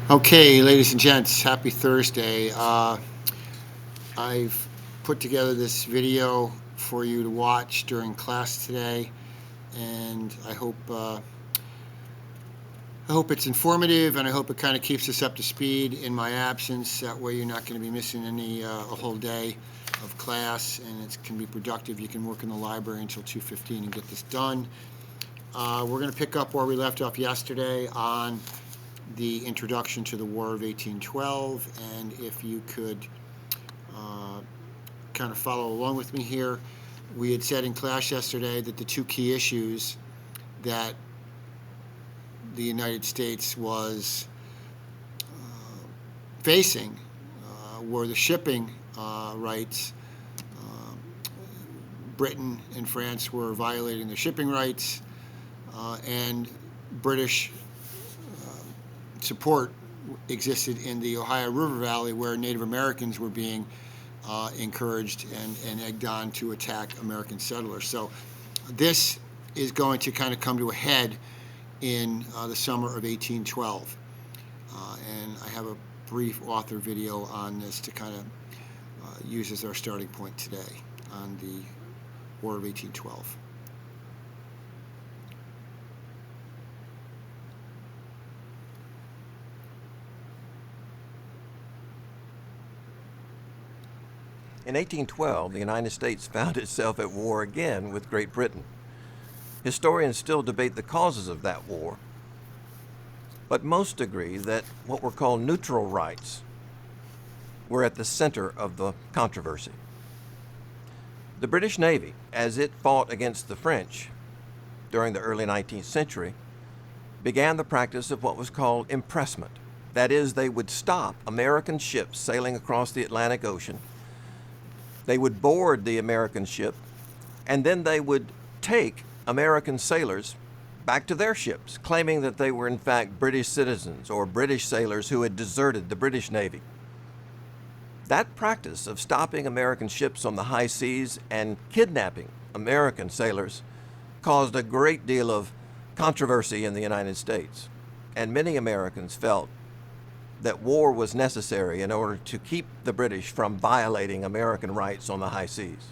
Okay, ladies and gents, happy Thursday. I've put together this video for you to watch during class today, and I hope it's informative, and I hope it kind of keeps us up to speed in my absence. That way, you're not going to be missing a whole day of class, and it can be productive. You can work in the library until 2:15 and get this done. We're going to pick up where we left off yesterday on the introduction to the War of 1812, and if you could kind of follow along with me here, we had said in class yesterday that the two key issues that the United States was facing were the shipping rights. Britain and France were violating their shipping rights, and British support existed in the Ohio River Valley, where Native Americans were being encouraged and egged on to attack American settlers. So this is going to kind of come to a head in the summer of 1812. And I have a brief author video on this to kind of use as our starting point today on the War of 1812. In 1812, the United States found itself at war again with Great Britain. Historians still debate the causes of that war, but most agree that what were called neutral rights were at the center of the controversy. The British Navy, as it fought against the French during the early 19th century, began the practice of what was called impressment. That is, they would stop American ships sailing across the Atlantic Ocean. They would board the American ship, and then they would take American sailors back to their ships, claiming that they were in fact British citizens or British sailors who had deserted the British Navy. That practice of stopping American ships on the high seas and kidnapping American sailors caused a great deal of controversy in the United States, and many Americans felt that war was necessary in order to keep the British from violating American rights on the high seas.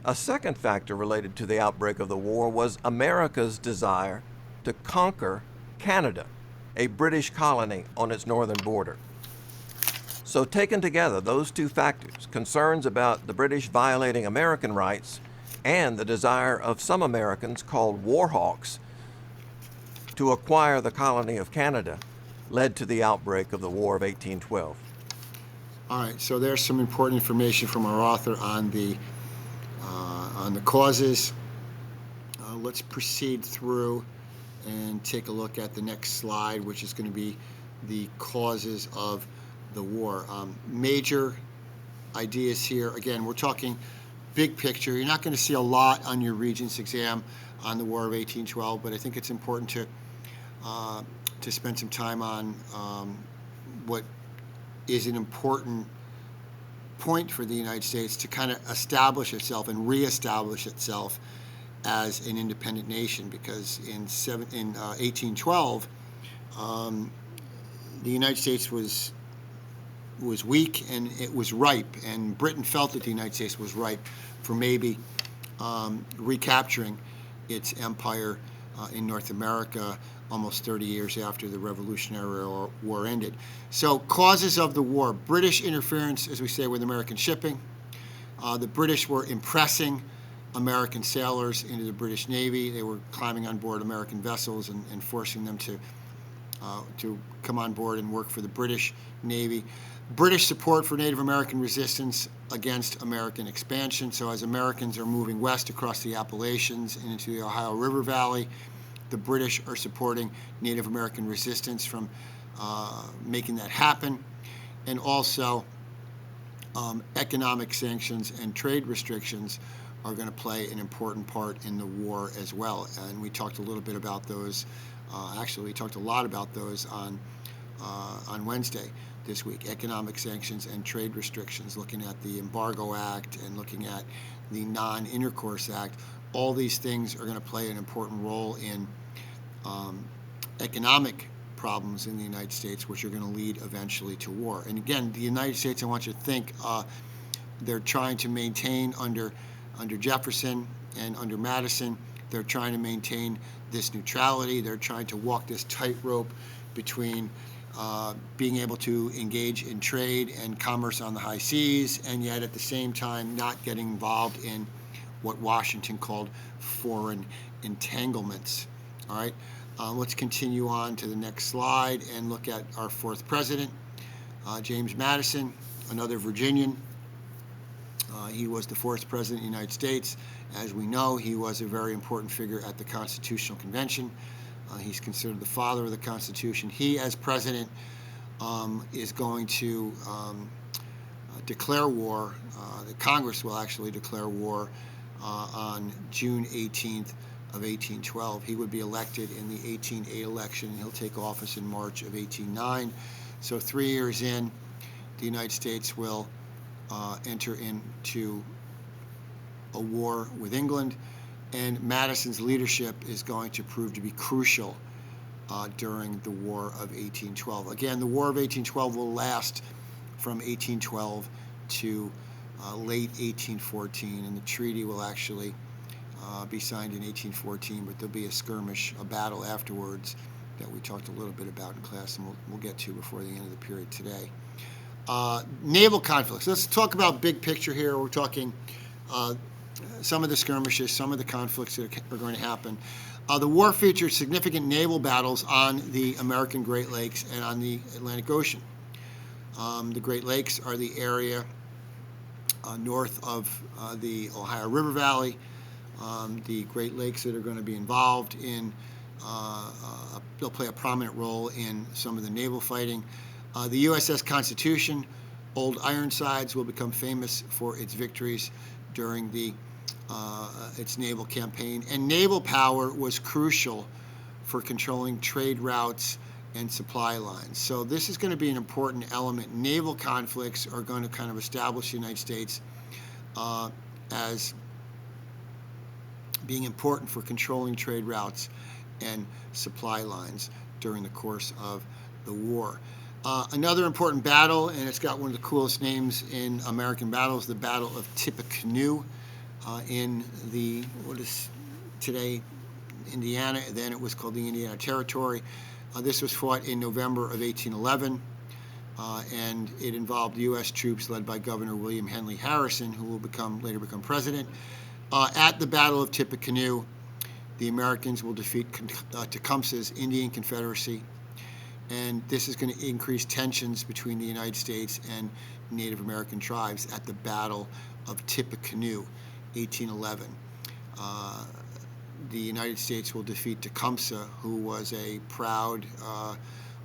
A second factor related to the outbreak of the war was America's desire to conquer Canada, a British colony on its northern border. So taken together, those two factors, concerns about the British violating American rights and the desire of some Americans called war hawks to acquire the colony of Canada, led to the outbreak of the War of 1812. All right, so there's some important information from our author on the causes. Let's proceed through and take a look at the next slide, which is going to be the causes of the war. Major ideas here. Again, we're talking big picture. You're not going to see a lot on your Regents exam on the War of 1812, but I think it's important to spend some time on what is an important point for the United States to kind of establish itself and reestablish itself as an independent nation, because in 1812, the United States was weak and it was ripe, and Britain felt that the United States was ripe for maybe recapturing its empire in North America almost 30 years after the Revolutionary War ended. So, causes of the war: British interference, as we say, with American shipping. The British were impressing American sailors into the British Navy. They were climbing on board American vessels and forcing them to come on board and work for the British Navy. British support for Native American resistance against American expansion. So as Americans are moving west across the Appalachians and into the Ohio River Valley, the British are supporting Native American resistance from making that happen. And also economic sanctions and trade restrictions are going to play an important part in the war as well. And we talked a little bit about those. Actually, we talked a lot about those on Wednesday this week. Economic sanctions and trade restrictions, looking at the Embargo Act and looking at the Non-Intercourse Act. All these things are going to play an important role in economic problems in the United States, which are going to lead eventually to war. And again, the United States, I want you to think, they're trying to maintain under Jefferson and under Madison, they're trying to maintain this neutrality. They're trying to walk this tightrope between being able to engage in trade and commerce on the high seas, and yet at the same time not getting involved in what Washington called foreign entanglements. All right, let's continue on to the next slide and look at our fourth president, James Madison, another Virginian. He was the fourth president of the United States. As we know, he was a very important figure at the Constitutional Convention. He's considered the father of the Constitution. He, as president, is going to declare war. The Congress will actually declare war on June 18th of 1812. He would be elected in the 1808 election, and he'll take office in March of 1809. So 3 years in, the United States will enter into a war with England, and Madison's leadership is going to prove to be crucial during the War of 1812. Again, the War of 1812 will last from 1812 to late 1814, and the treaty will actually be signed in 1814, but there'll be a skirmish, a battle afterwards that we talked a little bit about in class, and we'll get to before the end of the period today. Naval conflicts. Let's talk about big picture here. We're talking some of the skirmishes, some of the conflicts that are going to happen. The war featured significant naval battles on the American Great Lakes and on the Atlantic Ocean. The Great Lakes are the area north of the Ohio River Valley. The Great Lakes that are going to be involved in, they'll play a prominent role in some of the naval fighting. The USS Constitution, Old Ironsides, will become famous for its victories during its naval campaign. And naval power was crucial for controlling trade routes and supply lines. So this is going to be an important element. Naval conflicts are going to kind of establish the United States as being important for controlling trade routes and supply lines during the course of the war. Another important battle, and it's got one of the coolest names in American battles, the Battle of Tippecanoe in what is today Indiana. Then it was called the Indiana Territory. This was fought in November of 1811, and it involved U.S. troops led by Governor William Henry Harrison, who will later become president. At the Battle of Tippecanoe, the Americans will defeat Tecumseh's Indian Confederacy, and this is going to increase tensions between the United States and Native American tribes at the Battle of Tippecanoe, 1811. The United States will defeat Tecumseh, who was a proud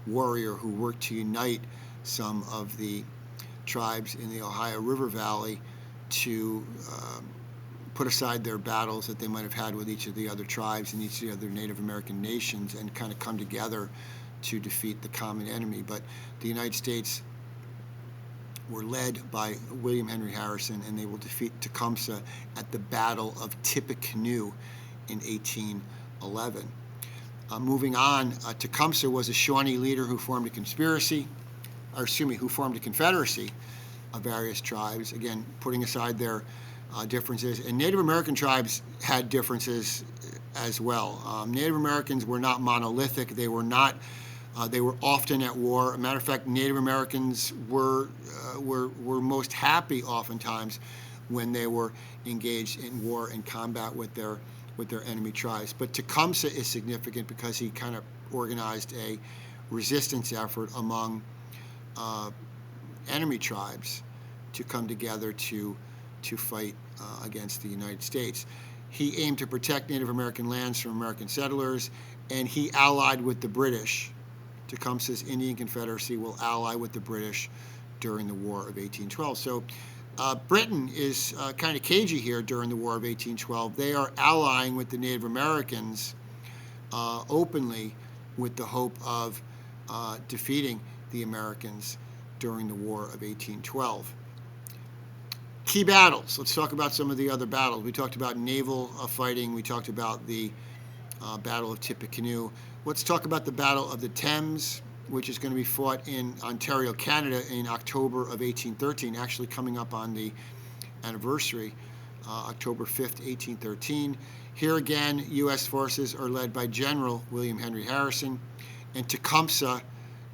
warrior who worked to unite some of the tribes in the Ohio River Valley to put aside their battles that they might have had with each of the other tribes and each of the other Native American nations and kind of come together to defeat the common enemy. But the United States were led by William Henry Harrison, and they will defeat Tecumseh at the Battle of Tippecanoe in 1811. Moving on, Tecumseh was a Shawnee leader who formed a confederacy of various tribes, again, putting aside their differences. And Native American tribes had differences as well. Native Americans were not monolithic. They were often at war. As a matter of fact, Native Americans were most happy oftentimes when they were engaged in war and combat with their enemy tribes. But Tecumseh is significant because he kind of organized a resistance effort among enemy tribes to come together to fight against the United States. He aimed to protect Native American lands from American settlers, and he allied with the British. Tecumseh's Indian Confederacy will ally with the British during the War of 1812. So Britain is kind of cagey here during the War of 1812. They are allying with the Native Americans openly with the hope of defeating the Americans during the War of 1812. Key battles. Let's talk about some of the other battles. We talked about naval fighting. We talked about the Battle of Tippecanoe. Let's talk about the Battle of the Thames, which is going to be fought in Ontario, Canada in October of 1813, actually coming up on the anniversary, October 5th, 1813. Here again, U.S. forces are led by General William Henry Harrison, and Tecumseh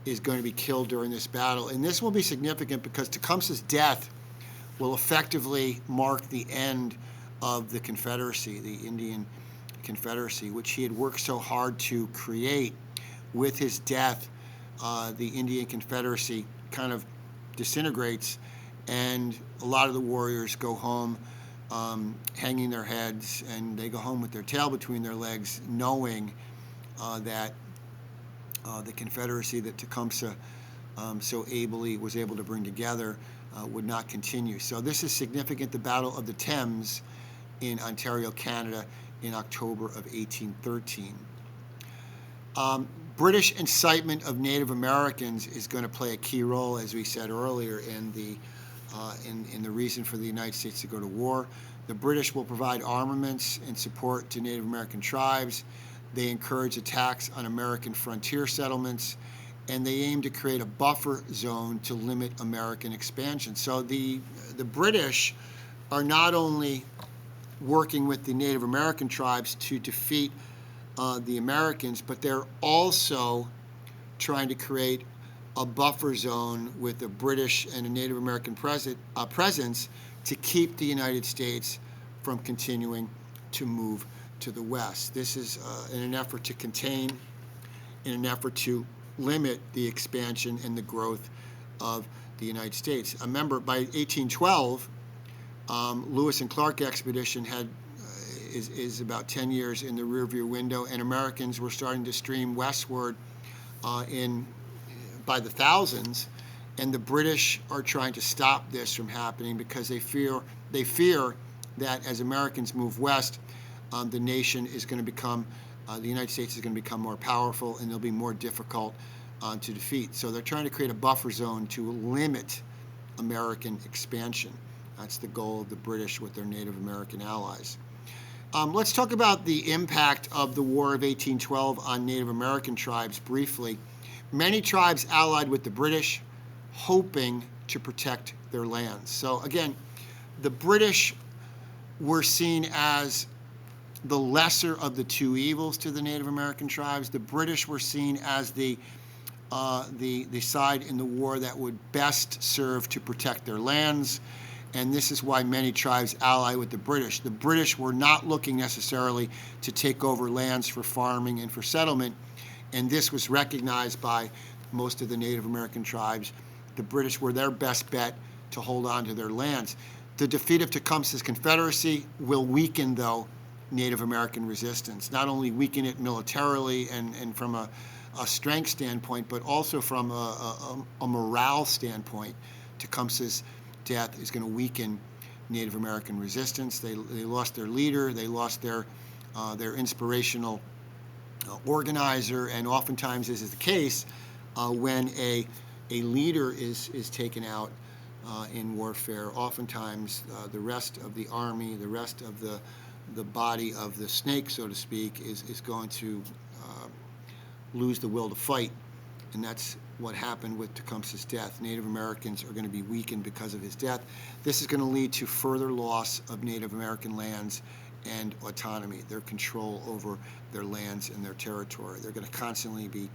is going to be killed during this battle. And this will be significant because Tecumseh's death will effectively mark the end of the Confederacy, the Indian Confederacy, which he had worked so hard to create. With his death, the Indian Confederacy kind of disintegrates, and a lot of the warriors go home hanging their heads, and they go home with their tail between their legs, knowing that the Confederacy that Tecumseh so ably was able to bring together would not continue. So this is significant, the Battle of the Thames in Ontario, Canada in October of 1813. British incitement of Native Americans is going to play a key role, as we said earlier, in the reason for the United States to go to war. The British will provide armaments and support to Native American tribes. They encourage attacks on American frontier settlements, and they aim to create a buffer zone to limit American expansion. So the British are not only working with the Native American tribes to defeat the Americans, but they're also trying to create a buffer zone with a British and a Native American presence to keep the United States from continuing to move to the west. This is in an effort to contain, in an effort to limit the expansion and the growth of the United States. Remember, by 1812, Lewis and Clark expedition is about 10 years in the rearview window, and Americans were starting to stream westward by the thousands, and the British are trying to stop this from happening because they fear that as Americans move west, the nation is going to become, the United States is going to become more powerful, and they'll be more difficult to defeat. So they're trying to create a buffer zone to limit American expansion. That's the goal of the British with their Native American allies. Let's talk about the impact of the War of 1812 on Native American tribes briefly. Many tribes allied with the British, hoping to protect their lands. So again, the British were seen as the lesser of the two evils to the Native American tribes. The British were seen as the side in the war that would best serve to protect their lands, and this is why many tribes ally with the British. The British were not looking necessarily to take over lands for farming and for settlement, and this was recognized by most of the Native American tribes. The British were their best bet to hold on to their lands. The defeat of Tecumseh's Confederacy will weaken, though, Native American resistance. Not only weaken it militarily and from a strength standpoint, but also from a morale standpoint. Tecumseh's death is going to weaken Native American resistance. They lost their leader, they lost their inspirational organizer, and oftentimes, as is the case, when a leader is taken out in warfare, oftentimes the rest of the army, the rest of the body of the snake, so to speak, is going to lose the will to fight, and that's what happened with Tecumseh's death. Native Americans are going to be weakened because of his death. This is going to lead to further loss of Native American lands and autonomy, their control over their lands and their territory. They're going to constantly be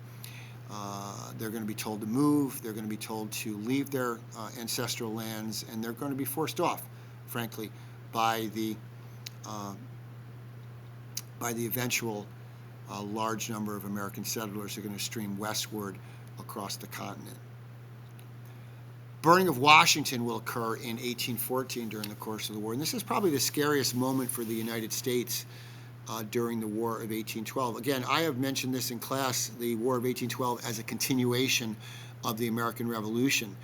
told to move, they're going to be told to leave their ancestral lands, and they're going to be forced off, frankly, by the eventual large number of American settlers who are going to stream westward across the continent. Burning of Washington will occur in 1814 during the course of the war, and this is probably the scariest moment for the United States during the War of 1812. Again, I have mentioned this in class, the War of 1812, as a continuation of the American Revolution,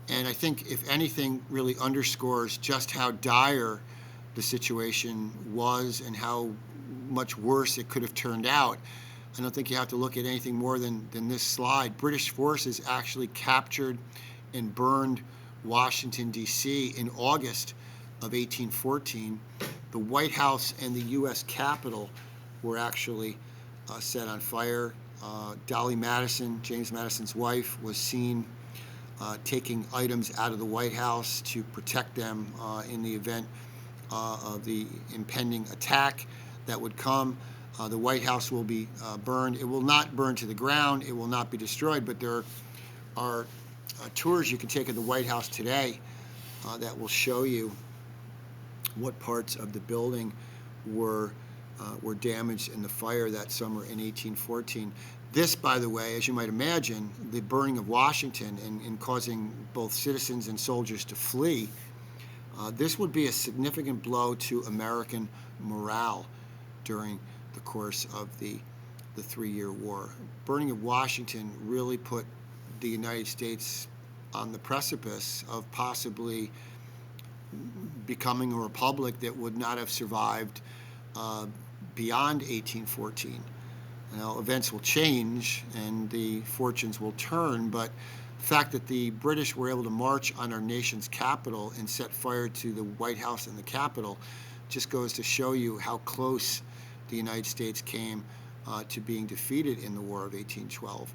and I think, if anything, really underscores just how dire the situation was and how much worse it could have turned out. I don't think you have to look at anything more than this slide. British forces actually captured and burned Washington, D.C. in August of 1814. The White House and the U.S. Capitol were actually set on fire. Dolly Madison, James Madison's wife, was seen taking items out of the White House to protect them in the event of the impending attack that would come. The White House will be burned. It will not burn to the ground. It will not be destroyed, but there are tours you can take of the White House today that will show you what parts of the building were damaged in the fire that summer in 1814. This, by the way, as you might imagine, the burning of Washington and causing both citizens and soldiers to flee, this would be a significant blow to American morale during the course of the 3-year war. Burning of Washington really put the United States on the precipice of possibly becoming a republic that would not have survived beyond 1814. Now, events will change and the fortunes will turn, but the fact that the British were able to march on our nation's capital and set fire to the White House and the Capitol just goes to show you how close the United States came to being defeated in the War of 1812.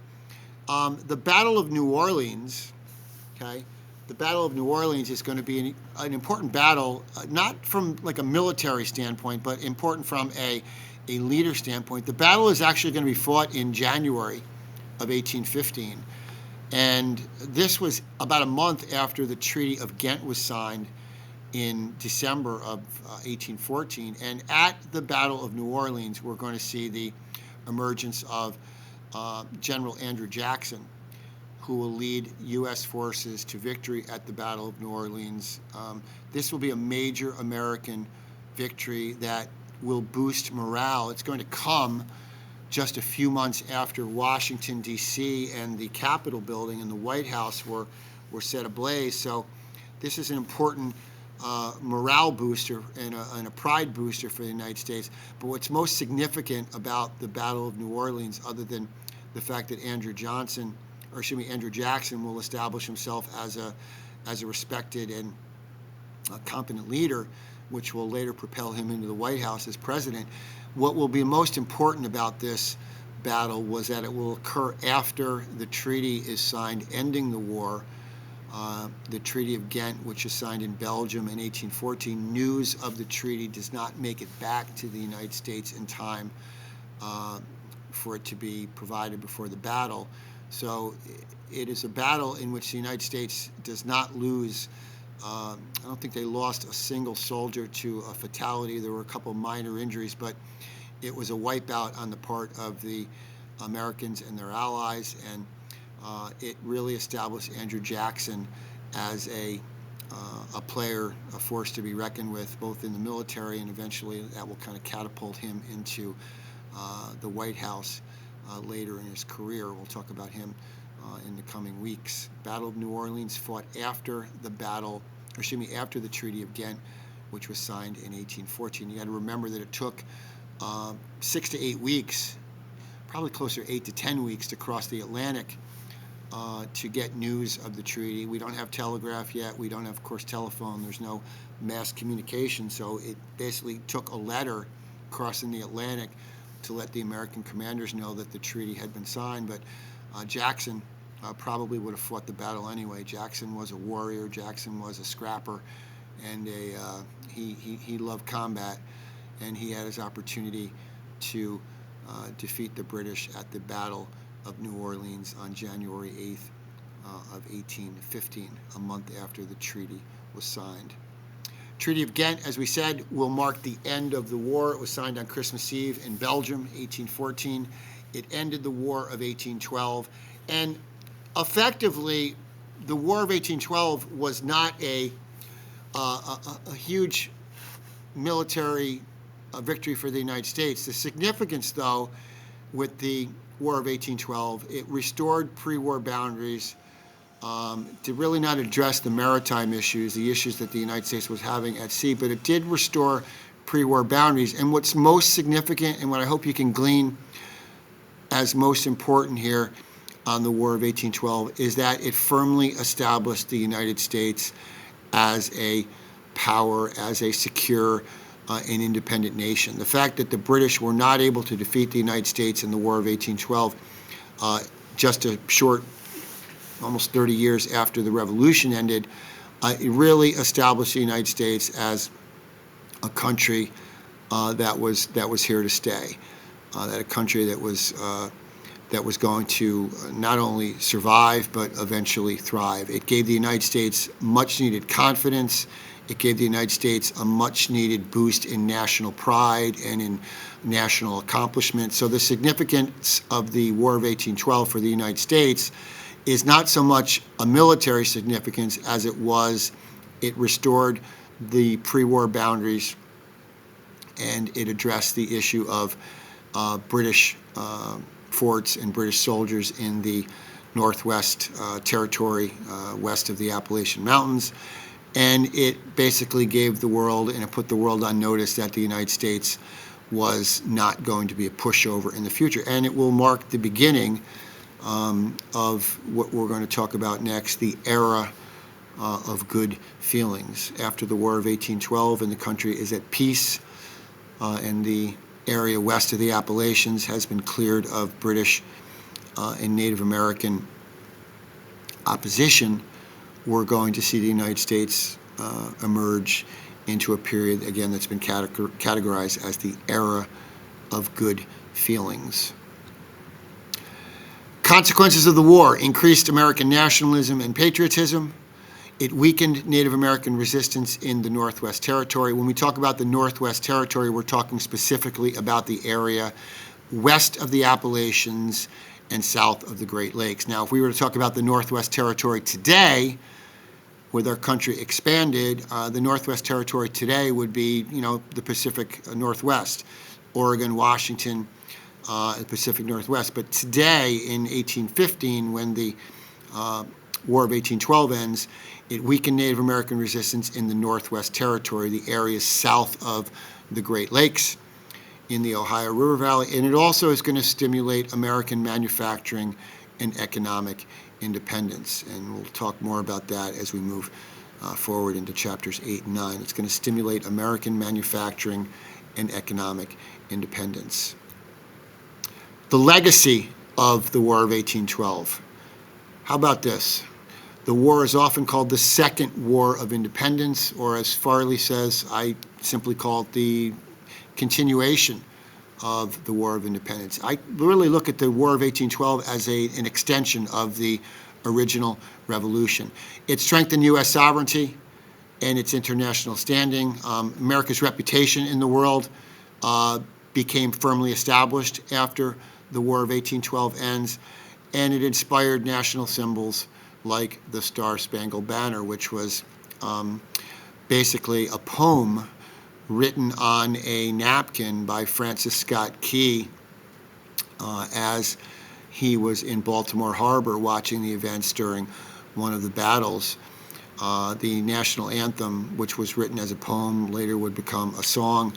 The Battle of New Orleans, okay, the Battle of New Orleans is going to be an important battle, not from like a military standpoint, but important from a leader standpoint. The battle is actually going to be fought in January of 1815. And this was about a month after the Treaty of Ghent was signed in December of 1814. And at the Battle of New Orleans, we're going to see the emergence of General Andrew Jackson, who will lead U.S. forces to victory at the Battle of New Orleans. This will be a major American victory that will boost morale. It's going to come just a few months after Washington, D.C. and the Capitol building and the White House were set ablaze. So this is an important morale booster and a pride booster for the United States. But what's most significant about the Battle of New Orleans, other than the fact that Andrew Jackson will establish himself as a respected and competent leader, which will later propel him into the White House as president. What will be most important about this battle was that it will occur after the treaty is signed, ending the war. The Treaty of Ghent, which is signed in Belgium in 1814. News of the treaty does not make it back to the United States in time for it to be provided before the battle. So it is a battle in which the United States does not lose. I don't think they lost a single soldier to a fatality. There were a couple minor injuries, but it was a wipeout on the part of the Americans and their allies, and it really established Andrew Jackson as a player, a force to be reckoned with, both in the military, and eventually that will kind of catapult him into the White House later in his career. We'll talk about him in the coming weeks. Battle of New Orleans fought after after the Treaty of Ghent, which was signed in 1814. You got to remember that it took 6 to 8 weeks, probably closer to 8 to 10 weeks, to cross the Atlantic to get news of the treaty. We don't have telegraph yet. We don't have, of course, telephone. There's no mass communication. So it basically took a letter crossing the Atlantic to let the American commanders know that the treaty had been signed. But Jackson probably would have fought the battle anyway. Jackson was a warrior. Jackson was a scrapper, and he loved combat, and he had his opportunity to defeat the British at the Battle of New Orleans on January 8th of 1815, a month after the treaty was signed. Treaty of Ghent, as we said, will mark the end of the war. It was signed on Christmas Eve in Belgium, 1814. It ended the War of 1812. And effectively, the War of 1812 was not a huge military victory for the United States. The significance, though, with the War of 1812, it restored pre-war boundaries, to really not address the maritime issues, the issues that the United States was having at sea, but it did restore pre-war boundaries. And what's most significant, and what I hope you can glean as most important here on the War of 1812, is that it firmly established the United States as a power, as a secure and independent nation. The fact that the British were not able to defeat the United States in the War of 1812 just a short, almost 30 years after the Revolution ended, it really established the United States as a country that was here to stay, that a country that was going to not only survive but eventually thrive. It gave the United States much-needed confidence. It gave the United States a much-needed boost in national pride and in national accomplishment. So the significance of the War of 1812 for the United States is not so much a military significance as it restored the pre-war boundaries, and it addressed the issue of British forts and British soldiers in the Northwest Territory, west of the Appalachian Mountains. And it basically gave the world, and it put the world on notice that the United States was not going to be a pushover in the future. And it will mark the beginning of what we're going to talk about next, the era of good feelings. After the War of 1812, and the country is at peace, and the area west of the Appalachians has been cleared of British and Native American opposition, we're going to see the United States emerge into a period, again, that's been categorized as the era of good feelings. Consequences of the war: increased American nationalism and patriotism. It weakened Native American resistance in the Northwest Territory. When we talk about the Northwest Territory, we're talking specifically about the area west of the Appalachians and south of the Great Lakes. Now, if we were to talk about the Northwest Territory today, with our country expanded, the Northwest Territory today would be, the Pacific Northwest, Oregon, Washington, the Pacific Northwest. But today, in 1815, when the War of 1812 ends, it weakened Native American resistance in the Northwest Territory, the areas south of the Great Lakes in the Ohio River Valley, and it also is going to stimulate American manufacturing and economic independence. And we'll talk more about that as we move forward into chapters 8 and 9. It's going to stimulate American manufacturing and economic independence. The legacy of the War of 1812. How about this? The war is often called the Second War of Independence, or as Farley says, I simply call it the continuation of the War of Independence. I really look at the War of 1812 as an extension of the original revolution. It strengthened U.S. sovereignty and its international standing. America's reputation in the world became firmly established after the War of 1812 ends, and it inspired national symbols like the Star-Spangled Banner, which was basically a poem written on a napkin by Francis Scott Key as he was in Baltimore Harbor watching the events during one of the battles. The national anthem, which was written as a poem, later would become a song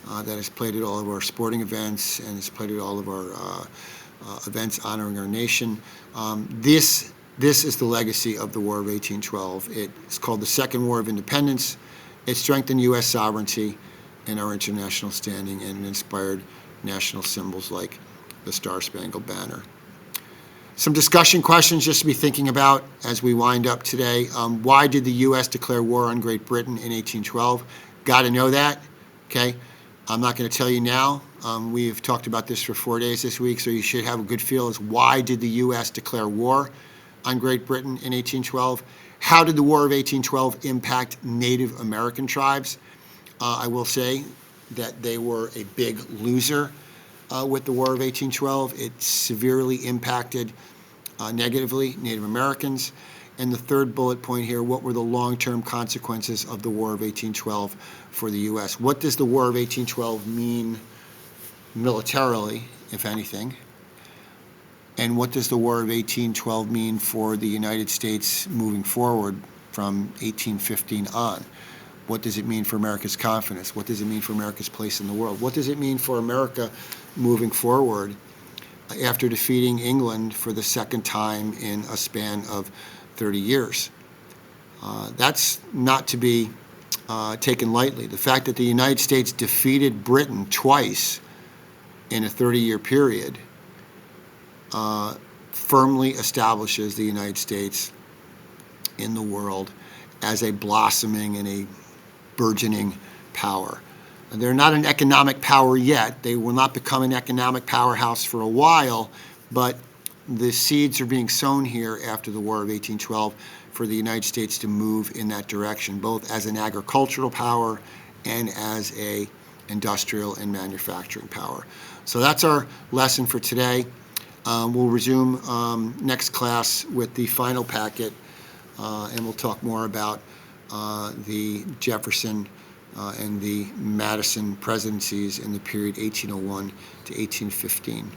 that is played at all of our sporting events and is played at all of our events honoring our nation. This is the legacy of the War of 1812. It's called the Second War of Independence. It strengthened U.S. sovereignty and our international standing, and it inspired national symbols like the Star-Spangled Banner. Some discussion questions just to be thinking about as we wind up today. Why did the U.S. declare war on Great Britain in 1812? Got to know that, okay? I'm not going to tell you now. We've talked about this for 4 days this week, so you should have a good feel as why did the U.S. declare war on Great Britain in 1812? How did the War of 1812 impact Native American tribes? I will say that they were a big loser with the War of 1812. It severely impacted negatively Native Americans. And the third bullet point here, what were the long-term consequences of the War of 1812 for the U.S.? What does the War of 1812 mean militarily, if anything? And what does the War of 1812 mean for the United States moving forward from 1815 on? What does it mean for America's confidence? What does it mean for America's place in the world? What does it mean for America moving forward after defeating England for the second time in a span of 30 years? That's not to be taken lightly. The fact that the United States defeated Britain twice in a 30-year period firmly establishes the United States in the world as a blossoming and a burgeoning power. They're not an economic power yet. They will not become an economic powerhouse for a while, but the seeds are being sown here after the War of 1812 for the United States to move in that direction, both as an agricultural power and as a industrial and manufacturing power. So that's our lesson for today. We'll resume next class with the final packet, and we'll talk more about the Jefferson and the Madison presidencies in the period 1801 to 1815.